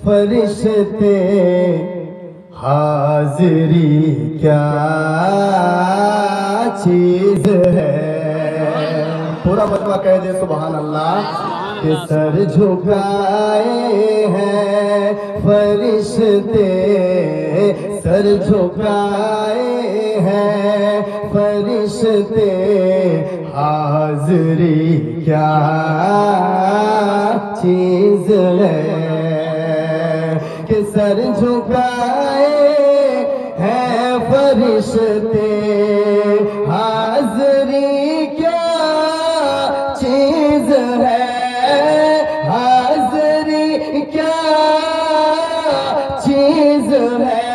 فرشتے حاضری کیا چیز ہے. پورا مجمع کہہ دے سبحان اللہ. کہ سر جھکائے ہیں فرشتے، سر جھکائے ہیں فرشتے، حاضری کیا چیز ہے. کہ سر جھکائے ہیں فرشتے، حاضری کیا چیز ہے. حاضری کیا چیز ہے.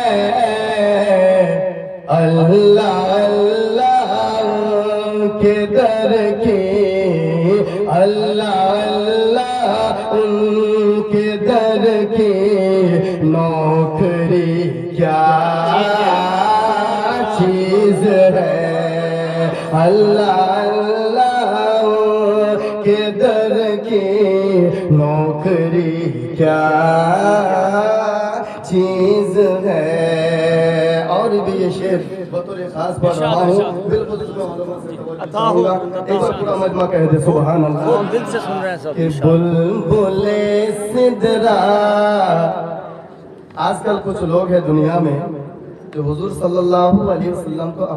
اللہ اللہ کے در کی، اللہ اللہ ان کے در کی نوکری کیا چیز ہے. اللہ اللہ کے در کی نوکری کیا چیز ہے. اور بھی یہ شعر بطور خاص پڑھ رہا ہوں، بالکل اس میں علماء سے توجہ چاہوں گا. ایک بار پورا مجمع کہہ دے سبحان اللہ. دل سے سن رہے ہیں سب. کہ بلبل سدرا. آج کل کچھ لوگ ہیں دنیا میں جو حضور صلی اللہ علیہ وسلم کو